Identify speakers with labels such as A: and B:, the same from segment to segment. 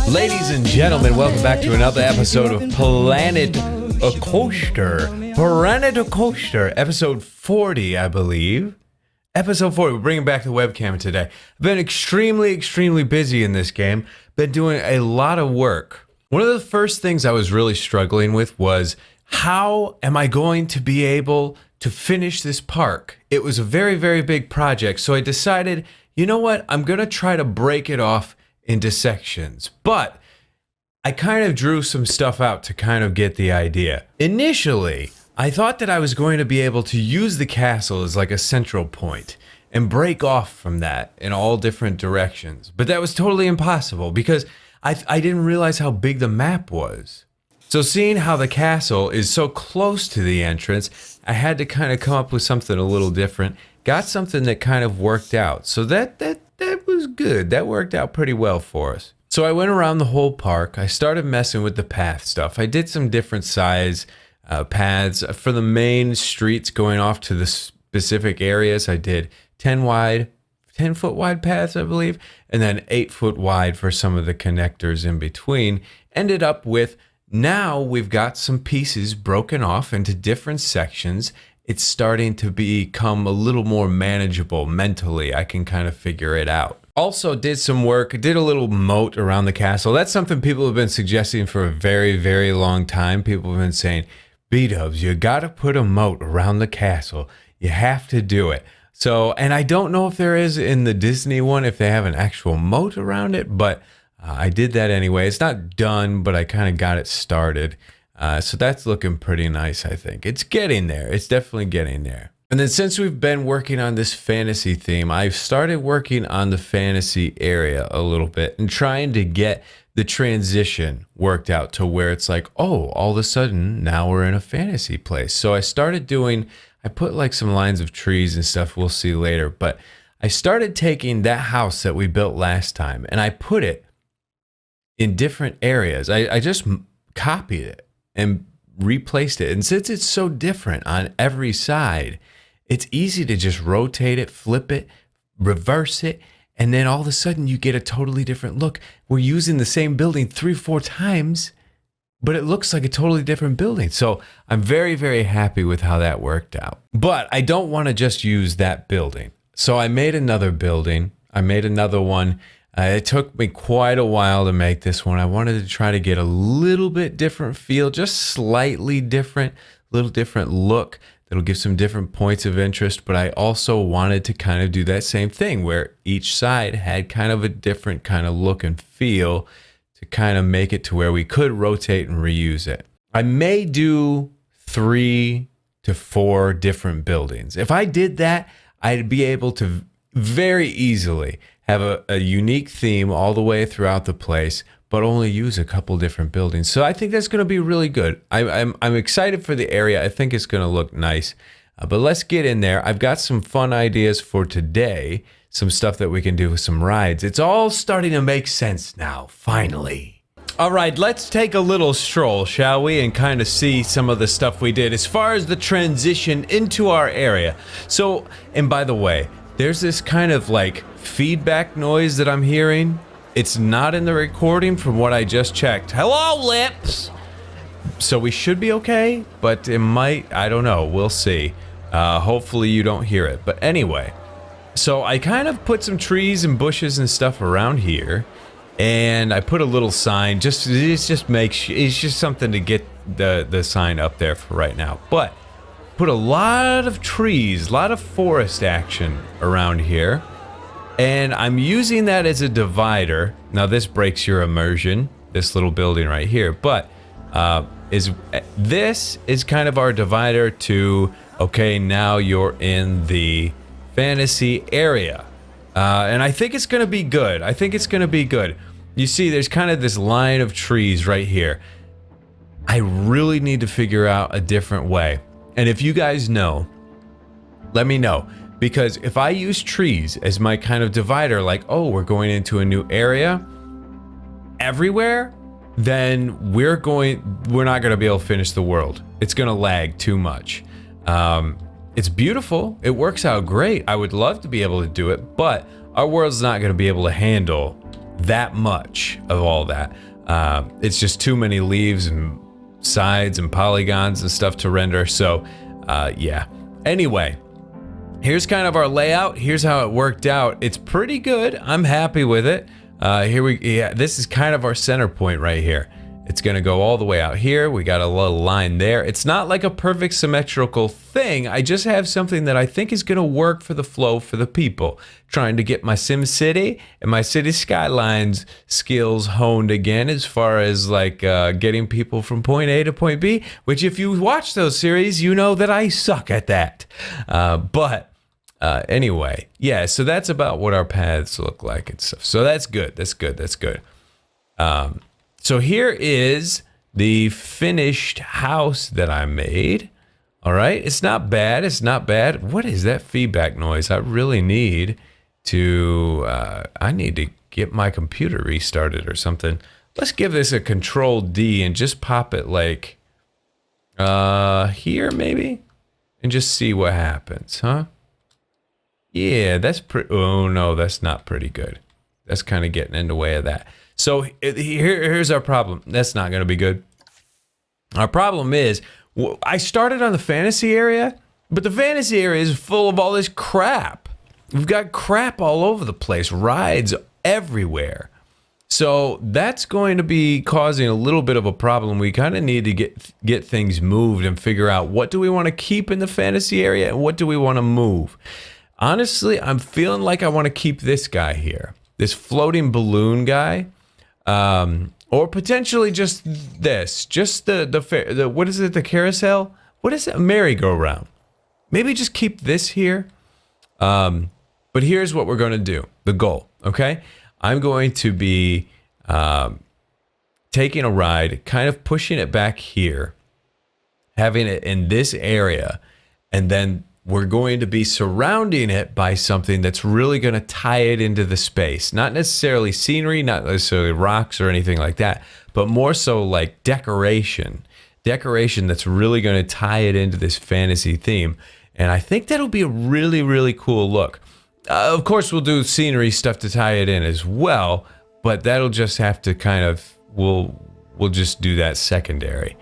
A: Ladies and gentlemen, welcome back to another episode of Planet Coaster. Planet Coaster, episode 40, I believe. Episode 40, we're bringing back the webcam today. I've been extremely busy in this game. Been doing a lot of work. One of the first things I was really struggling with was, how am I going to be able to finish this park? It was a very big project, so I decided, you know what? I'm going to try to break it off into sections. But I kind of drew some stuff out to kind of get the idea. Initially, I thought that I was going to be able to use the castle as like a central point and break off from that in all different directions. But that was totally impossible because I didn't realize how big the map was. So seeing how the castle is so close to the entrance, I had to kind of come up with something a little different. Got something that kind of worked out. So that was good. That worked out pretty well for us. So I went around the whole park. I started messing with the path stuff. I did some different size paths for the main streets going off to the specific areas. I did 10 foot wide paths, I believe, and then 8 foot wide for some of the connectors in between. Ended up with, now we've got some pieces broken off into different sections. It's starting to become a little more manageable mentally. I can kind of figure it out. Also did some work, did a little moat around the castle. That's something people have been suggesting for a very long time. People have been saying, B-dubs, you gotta put a moat around the castle. You have to do it. So, and I don't know if there is in the Disney one, if they have an actual moat around it, but I did that anyway. It's not done, but I kind of got it started. So that's looking pretty nice, I think. It's getting there. It's definitely getting there. And then since we've been working on this fantasy theme, I've started working on the fantasy area a little bit and trying to get the transition worked out to where it's like, oh, all of a sudden now we're in a fantasy place. So I started doing, I put like some lines of trees and stuff we'll see later, but I started taking that house that we built last time and I put it in different areas. I just copied it and replaced it. And since it's so different on every side, it's easy to just rotate it, flip it, reverse it, and then all of a sudden you get a totally different look. We're using the same building 3 or 4 times, but it looks like a totally different building. So I'm very happy with how that worked out. But I don't want to just use that building. So I made another building. I made another one. It took me quite a while to make this one. I wanted to try to get a little bit different feel, just slightly different, little different look that'll give some different points of interest. But I also wanted to kind of do that same thing where each side had kind of a different kind of look and feel to kind of make it to where we could rotate and reuse it. I may do 3 to 4 different buildings. If I did that, I'd be able to very easily have a unique theme all the way throughout the place, but only use a couple different buildings. So I think that's going to be really good. I'm excited for the area. I think it's going to look nice. But let's get in there. I've got some fun ideas for today, some stuff that we can do with some rides. It's all starting to make sense now, finally. All right, let's take a little stroll, shall we, and kind of see some of the stuff we did as far as the transition into our area. So, and by the way, there's this kind of like feedback noise that I'm hearing. It's not in the recording from what I just checked. Hello, lips! So we should be okay, but it might, I don't know, we'll see. Hopefully you don't hear it. But anyway, so I kind of put some trees and bushes and stuff around here. And I put a little sign, it's just something to get the sign up there for right now. But put a lot of trees, a lot of forest action around here. And I'm using that as a divider. Now this breaks your immersion, this little building right here. But this is kind of our divider to, okay, now you're in the fantasy area. And I think it's going to be good. I think it's going to be good. You see, there's kind of this line of trees right here. I really need to figure out a different way. And if you guys know, let me know. Because if I use trees as my kind of divider, like, oh, we're going into a new area everywhere, then we're not going to be able to finish the world. It's going to lag too much. It's beautiful. It works out great. I would love to be able to do it, but our world's not going to be able to handle that much of all that. It's just too many leaves and sides and polygons and stuff to render. So yeah. Anyway, here's kind of our layout. Here's how it worked out. It's pretty good. I'm happy with it. This is kind of our center point right here. It's gonna go all the way out here. We got a little line there. It's not like a perfect symmetrical thing. I just have something that I think is gonna work for the flow for the people. Trying to get my Sim City and my City Skylines skills honed again as far as like getting people from point A to point B, which if you watch those series, you know that I suck at that. Anyway, yeah, so that's about what our paths look like and stuff. So that's good. That's good. That's good. So here is the finished house that I made. All right. It's not bad. It's not bad. What is that feedback noise? I really need to, I need to get my computer restarted or something. Let's give this a Control D and just pop it like here maybe and just see what happens, huh? Yeah, that's pretty, oh no, that's not pretty good. That's kind of getting in the way of that. So here's our problem. That's not going to be good. Our problem is, I started on the fantasy area, but the fantasy area is full of all this crap. We've got crap all over the place, rides everywhere. So that's going to be causing a little bit of a problem. We kind of need to get things moved and figure out what do we want to keep in the fantasy area and what do we want to move. Honestly, I'm feeling like I want to keep this guy here, this floating balloon guy. Or potentially just this, just the what is it, the carousel? What is it, a merry-go-round? Maybe just keep this here. But here's what we're going to do, the goal, okay? I'm going to be taking a ride, kind of pushing it back here, having it in this area, and then we're going to be surrounding it by something that's really going to tie it into the space. Not necessarily scenery, not necessarily rocks or anything like that, but more so like decoration. Decoration that's really going to tie it into this fantasy theme. And I think that'll be a really, really cool look. Of course, we'll do scenery stuff to tie it in as well, but that'll just have to kind of, we'll just do that secondary.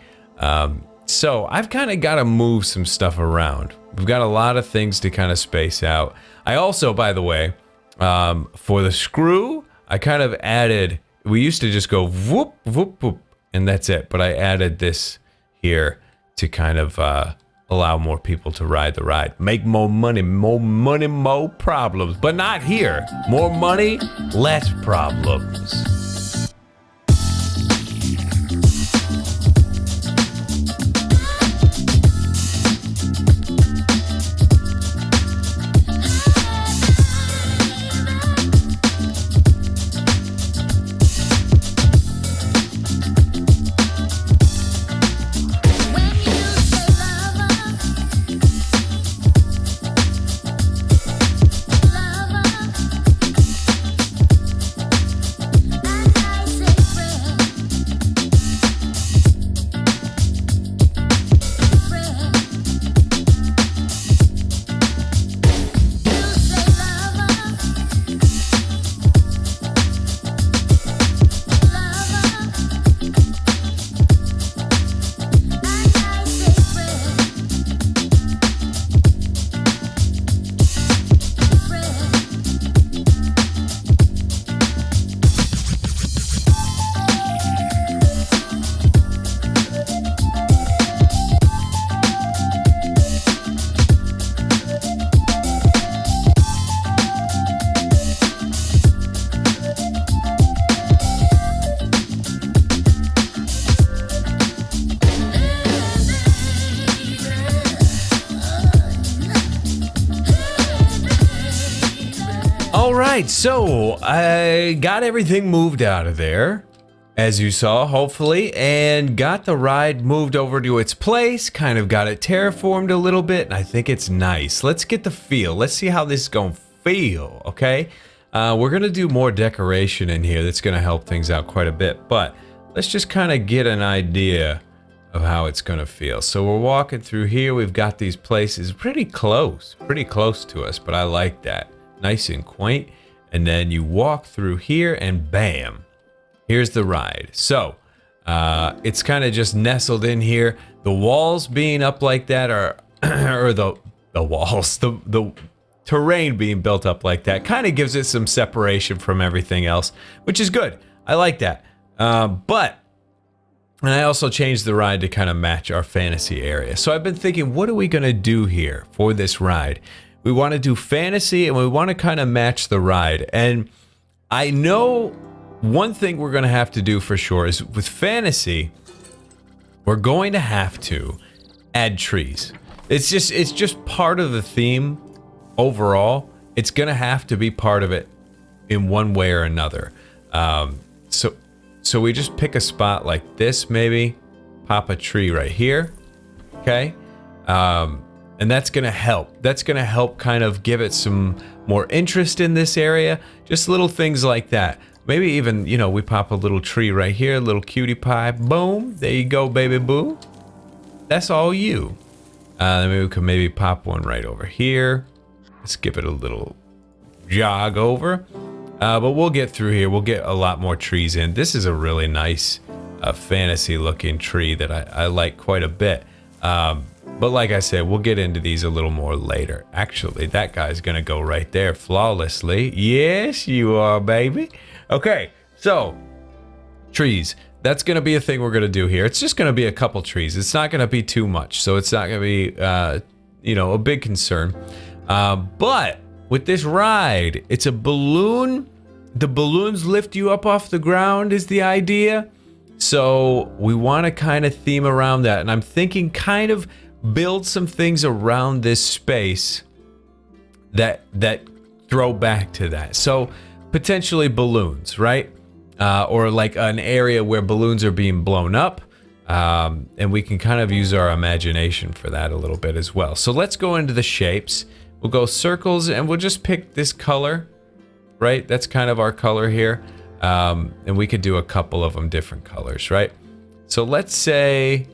A: So I've kind of got to move some stuff around. We've got a lot of things to kind of space out. I also, by the way, for the screw, I kind of added, we used to just go whoop, whoop, whoop, and that's it. But I added this here to kind of allow more people to ride the ride. Make more money, more problems. But not here. More money, less problems. Alright, so I got everything moved out of there, as you saw, hopefully, and got the ride moved over to its place, kind of got it terraformed a little bit, and I think it's nice. Let's get the feel. Let's see how this is going to feel, okay? We're going to do more decoration in here. That's going to help things out quite a bit, but let's just kind of get an idea of how it's going to feel. So we're walking through here. We've got these places pretty close to us, but I like that. Nice and quaint. and then you walk through here, and bam, here's the ride. So it's kind of just nestled in here. The walls being up like that are, or the walls, the terrain being built up like that kind of gives it some separation from everything else, which is good. I like that. And I also changed the ride to kind of match our fantasy area. So I've been thinking, what are we going to do here for this ride? We want to do fantasy, and we want to kind of match the ride. And I know one thing we're going to have to do for sure is with fantasy, we're going to have to add trees. It's just part of the theme overall. It's going to have to be part of it in one way or another. So we just pick a spot like this, maybe pop a tree right here. Okay. And that's going to help. That's going to help kind of give it some more interest in this area. Just little things like that. Maybe even, you know, we pop a little tree right here, a little cutie pie. Boom. There you go, baby boo. That's all you. Maybe we could maybe pop one right over here. Let's give it a little jog over. But we'll get through here. We'll get a lot more trees in. This is a really nice fantasy looking tree that I like quite a bit. But like I said, we'll get into these a little more later. Actually, that guy's going to go right there flawlessly. Yes, you are, baby. Okay, so trees. That's going to be a thing we're going to do here. It's just going to be a couple trees. It's not going to be too much. So it's not going to be, you know, a big concern. But with this ride, it's a balloon. The balloons lift you up off the ground is the idea. So we want to kind of theme around that. And I'm thinking kind of build some things around this space that throw back to that. So potentially balloons, right? Or like an area where balloons are being blown up. And we can kind of use our imagination for that a little bit as well. So let's go into the shapes. We'll go circles, and we'll just pick this color, right? That's kind of our color here. And we could do a couple of them different colors, right? So let's say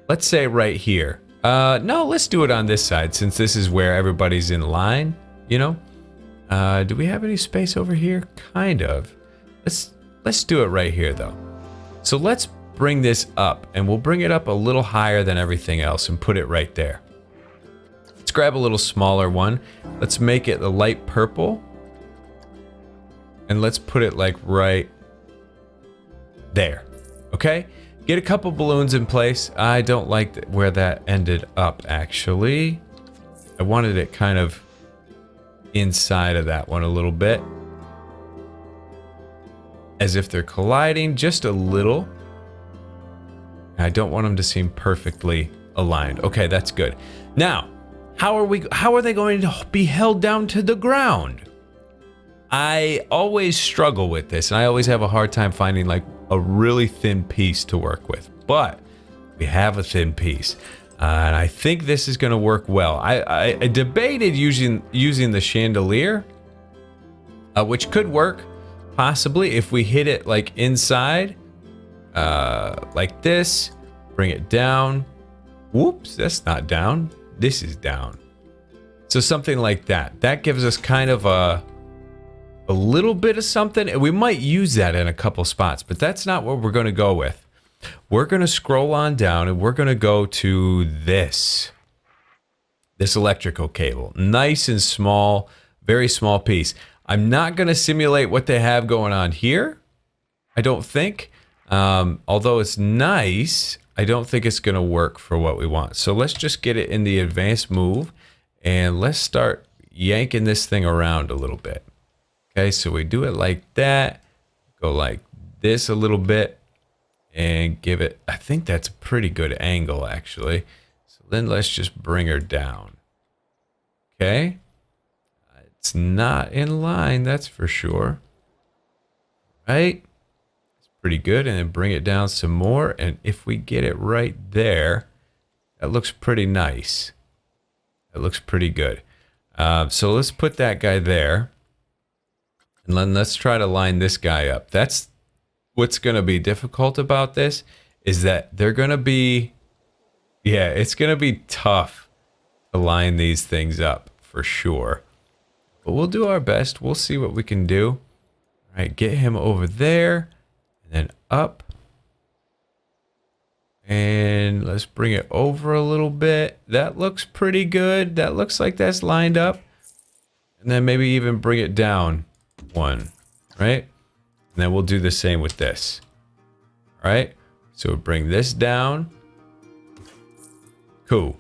A: right here. No, let's do it on this side, since this is where everybody's in line, you know? Do we have any space over here? Kind of. Let's do it right here, though. So let's bring this up, and we'll bring it up a little higher than everything else and put it right there. Let's grab a little smaller one. Let's make it the light purple. And let's put it like right there. Okay? Get a couple balloons in place. I don't like where that ended up, actually. I wanted it kind of inside of that one a little bit. As if they're colliding just a little. I don't want them to seem perfectly aligned. Okay, that's good. Now, how are they going to be held down to the ground? I always struggle with this, and I always have a hard time finding like a really thin piece to work with. But we have a thin piece, and I think this is going to work well. I debated using the chandelier, which could work possibly if we hit it like inside, like this. Bring it down. Whoops, that's not down. This is down. So something like that. That gives us kind of a little bit of something, and we might use that in a couple spots, but that's not what we're going to go with. We're going to scroll on down, and we're going to go to this electrical cable. Nice and small, very small piece. I'm not going to simulate what they have going on here, I don't think. Although it's nice, I don't think it's going to work for what we want. So let's just get it in the advanced move, and let's start yanking this thing around a little bit. Okay, so we do it like that, go like this a little bit, and give it, I think that's a pretty good angle actually. So then let's just bring her down. Okay, it's not in line, that's for sure. Right? Pretty good. And then bring it down some more, and if we get it right there, that looks pretty nice. That looks pretty good. So let's put that guy there, and then let's try to line this guy up. That's what's going to be difficult about this, is that they're going to be, it's going to be tough to line these things up for sure. but we'll do our best. We'll see what we can do. All right, get him over there, and then up. And let's bring it over a little bit. That looks pretty good. That looks like that's lined up. And then maybe even bring it down one, right? And then we'll do the same with this. All right, so bring this down. Cool.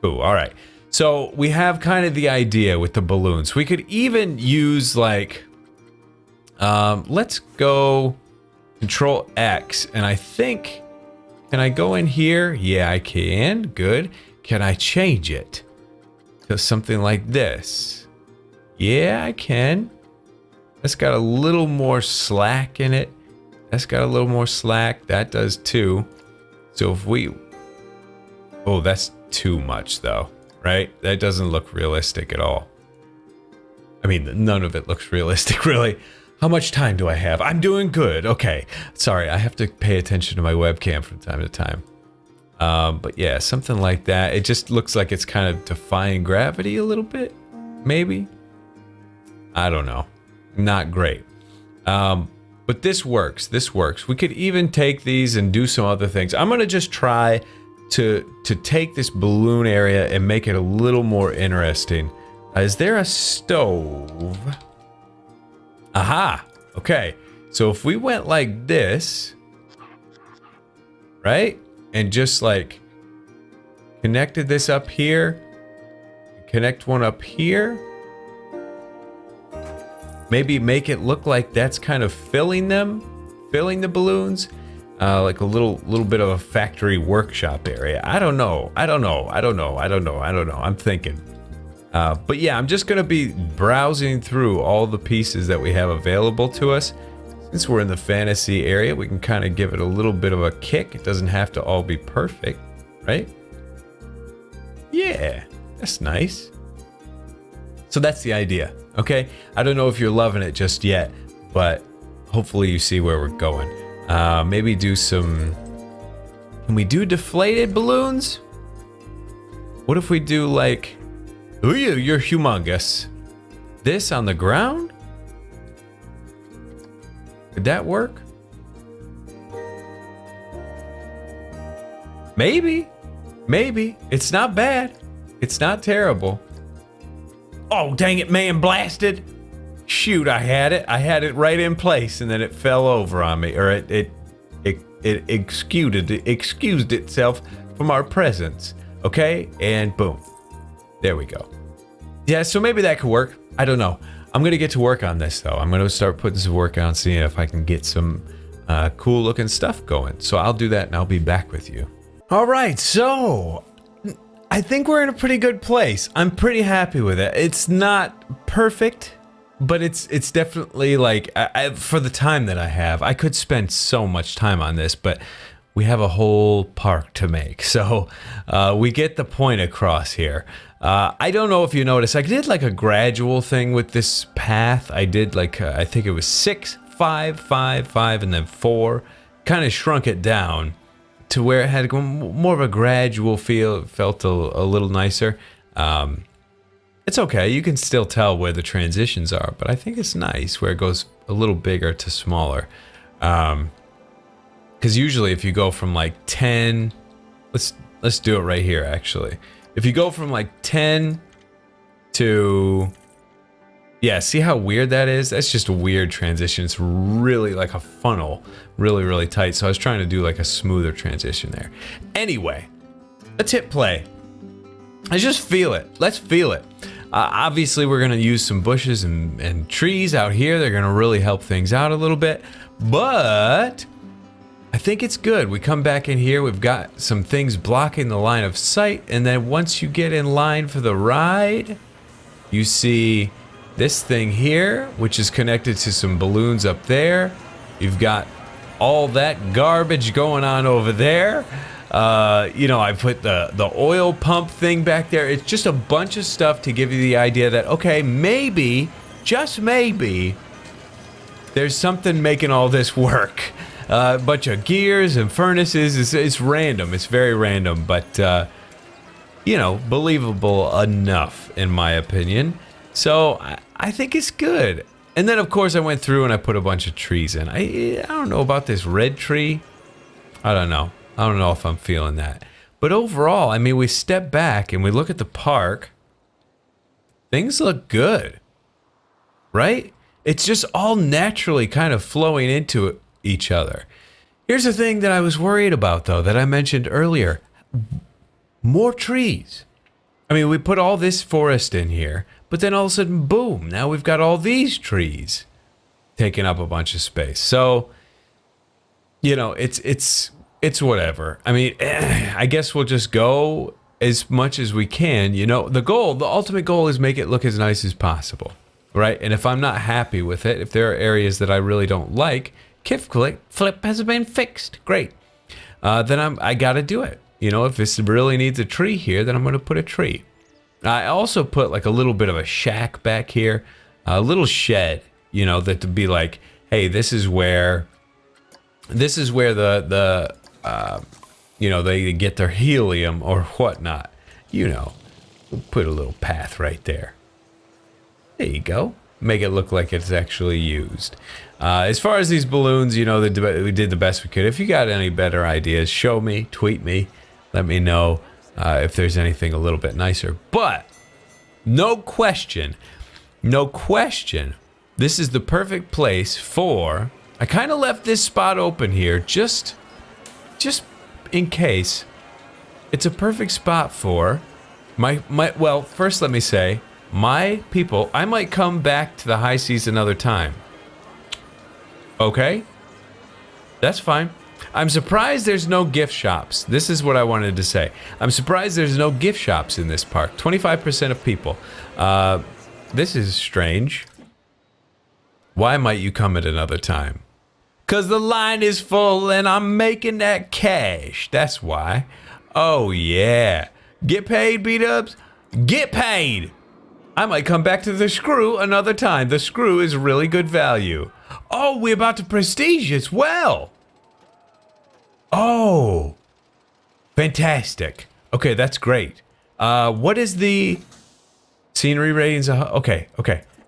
A: Cool, all right. So we have kind of the idea with the balloons. We could even use like, let's go Control X. And I think, can I go in here? Yeah, I can, good. Can I change it to something like this? Yeah, I can. That's got a little more slack in it. That's got a little more slack. That does too. So if we... Oh, that's too much though, right? That doesn't look realistic at all. I mean, none of it looks realistic, really. How much time do I have? I'm doing good. Okay. Sorry, I have to pay attention to my webcam from time to time. But yeah, something like that. It just looks like it's kind of defying gravity a little bit, maybe. I don't know. Not great. But this works. This works. We could even take these and do some other things. I'm going to just try to take this balloon area and make it a little more interesting. Is there a stove? Aha. Okay. So if we went like this, right? And just like connected this up here, connect one up here. Maybe make it look like that's kind of filling the balloons, like a little bit of a factory workshop area. I don't know. I'm thinking. But yeah, I'm just gonna be browsing through all the pieces that we have available to us. Since we're in the fantasy area, we can kind of give it a little bit of a kick. It doesn't have to all be perfect, right? Yeah, that's nice. So that's the idea, okay? I don't know if you're loving it just yet, but hopefully you see where we're going. Maybe do some... Can we do deflated balloons? What if we do like... Ooh, you're humongous. This on the ground? Could that work? Maybe. Maybe. It's not bad. It's not terrible. Oh, dang it, man, blasted. Shoot, I had it right in place, and then it fell over on me, or it excused itself from our presence. Okay, and boom. There we go. Yeah, so maybe that could work. I don't know. I'm gonna get to work on this though. I'm gonna start putting some work on, seeing if I can get some cool looking stuff going. So I'll do that and I'll be back with you. All right, so I think we're in a pretty good place. I'm pretty happy with it. It's not perfect, but it's definitely like, for the time that I have, I could spend so much time on this, but we have a whole park to make. So we get the point across here. I don't know if you noticed, I did like a gradual thing with this path. I did like, I think it was 6, 5, 5, 5, and then 4. Kind of shrunk it down to where it had more of a gradual feel. It felt a little nicer. It's okay. You can still tell where the transitions are, but I think it's nice where it goes a little bigger to smaller. Because usually if you go from like 10, let's do it right here actually. If you go from like 10 to, yeah, see how weird that is? That's just a weird transition. It's really like a funnel, really tight. So I was trying to do like a smoother transition there. Anyway, let's hit play. Let's just feel it. Let's feel it. Obviously, we're going to use some bushes and trees out here. They're going to really help things out a little bit. But I think it's good. We come back in here. We've got some things blocking the line of sight. And then once you get in line for the ride, you see this thing here, which is connected to some balloons up there. You've got all that garbage going on over there. You know, I put the oil pump thing back there. It's just a bunch of stuff to give you the idea that, okay, maybe, just maybe, there's something making all this work. A bunch of gears and furnaces. It's random. It's very random, but, you know, believable enough, in my opinion. So I think it's good. And then, of course, I went through and I put a bunch of trees in. I don't know about this red tree. I don't know. I don't know if I'm feeling that. But overall, I mean, we step back and we look at the park. Things look good, right? It's just all naturally kind of flowing into each other. Here's the thing that I was worried about, though, that I mentioned earlier. More trees. I mean, we put all this forest in here, but then all of a sudden, boom, now we've got all these trees taking up a bunch of space. So, you know, it's whatever. I mean, I guess we'll just go as much as we can. You know, the ultimate goal is make it look as nice as possible, right? And if I'm not happy with it, if there are areas that I really don't like, flip has been fixed. Great. Then I got to do it. You know, if this really needs a tree here, then I'm going to put a tree. I also put like a little bit of a shack back here, a little shed, you know, that to be like, hey, this is where the you know, they get their helium or whatnot. You know, we'll put a little path right there. There you go. Make it look like it's actually used. As far as these balloons, you know, we did the best we could. If you got any better ideas, show me, tweet me, let me know if there's anything a little bit nicer. But no question, this is the perfect place for. I kind of left this spot open here just in case. It's a perfect spot for well, first let me say, my people, I might come back to the high seas another time. Okay? That's fine. I'm surprised there's no gift shops. This is what I wanted to say. I'm surprised there's no gift shops in this park. 25% of people. This is strange. Why might you come at another time? Because the line is full and I'm making that cash. That's why. Oh, yeah. Get paid, B-dubs? Get paid! I might come back to the screw another time. The screw is really good value. Oh, we're about to prestige as well. Oh. Fantastic. Okay, that's great. What is the scenery ratings? Okay.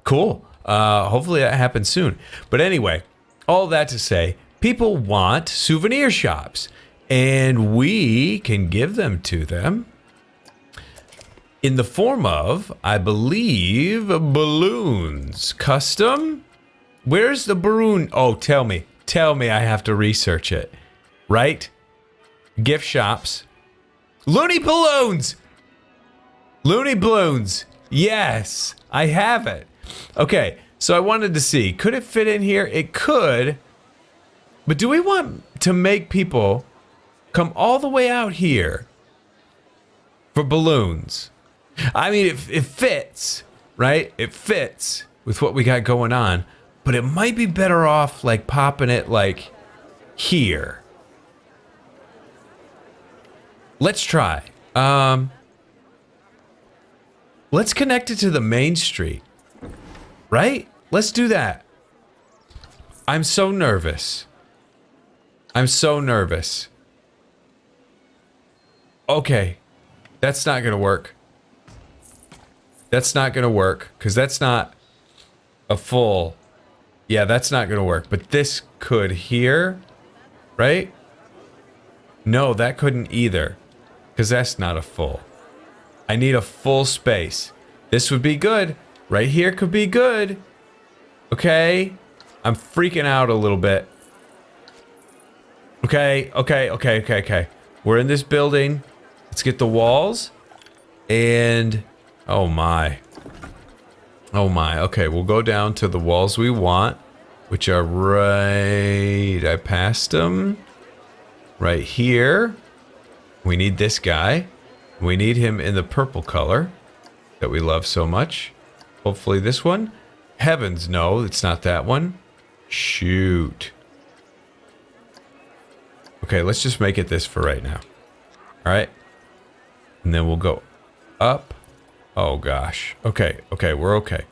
A: Cool. Hopefully that happens soon. But anyway, all that to say, people want souvenir shops, and we can give them to them in the form of, I believe, balloons. Custom? Where's the balloon? Oh, tell me. I have to research it. Right? Gift shops. Looney balloons! Looney balloons. Yes, I have it. Okay, so I wanted to see, could it fit in here? It could. But do we want to make people come all the way out here for balloons? I mean, it fits, right? It fits with what we got going on, but it might be better off like popping it like here. Let's try. Let's connect it to the main street, right? Let's do that. I'm so nervous. Okay, that's not gonna work. That's not gonna work, because that's not a full. Yeah, that's not gonna work. But this could here, right? No, that couldn't either, because that's not a full. I need a full space. This would be good. Right here could be good. Okay? I'm freaking out a little bit. Okay. We're in this building. Let's get the walls. And oh my. Okay, we'll go down to the walls we want, which are right. I passed them. Right here. We need this guy. We need him in the purple color that we love so much. Hopefully this one. Heavens, no, it's not that one. Shoot. Okay, let's just make it this for right now. All right. And then we'll go up. Oh, gosh. Okay, we're okay.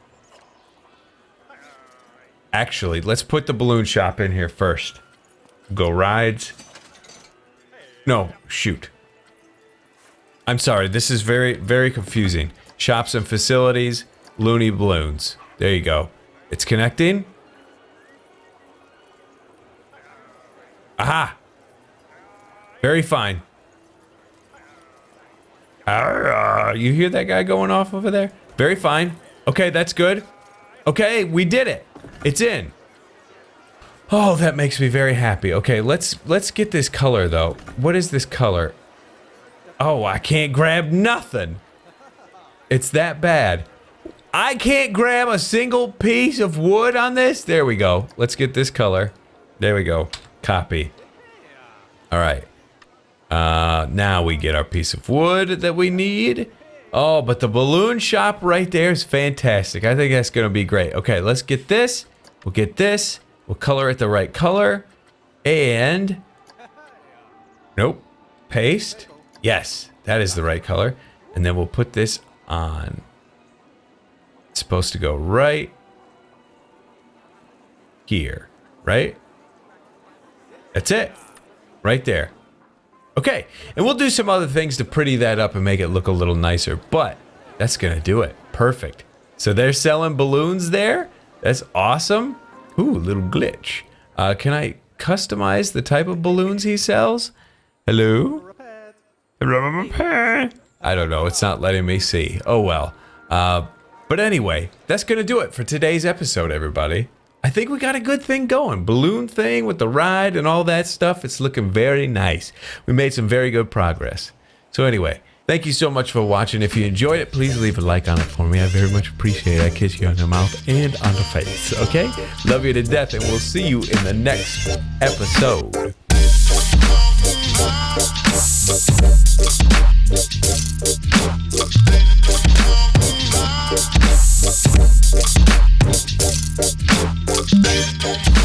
A: Actually, let's put the balloon shop in here first. Go rides. No, shoot. I'm sorry, this is very, very confusing. Shops and facilities. loony balloons. There you go. It's connecting. Aha! Very fine. You hear that guy going off over there? Very fine. Okay, that's good. Okay, we did it. It's in. Oh, that makes me very happy. Okay, let's get this color though. What is this color? Oh, I can't grab nothing. It's that bad. I can't grab a single piece of wood on this. There we go. Let's get this color. There we go. Copy. All right. Now we get our piece of wood that we need. Oh, but the balloon shop right there is fantastic. I think that's going to be great. Okay, let's get this. We'll get this. We'll color it the right color. And... Nope. Paste. Yes, that is the right color. And then we'll put this on. It's supposed to go right here, right? That's it. Right there. Okay, and we'll do some other things to pretty that up and make it look a little nicer, but that's gonna do it. Perfect. So they're selling balloons there. That's awesome. Ooh, little glitch. Can I customize the type of balloons he sells? Hello? I don't know. It's not letting me see. Oh, well. But anyway, that's gonna do it for today's episode, everybody. I think we got a good thing going. Balloon thing with the ride and all that stuff. It's looking very nice. We made some very good progress. So anyway, thank you so much for watching. If you enjoyed it, please leave a like on it for me. I very much appreciate it. I kiss you on the mouth and on the face, okay? Love you to death, and we'll see you in the next episode. Thank you.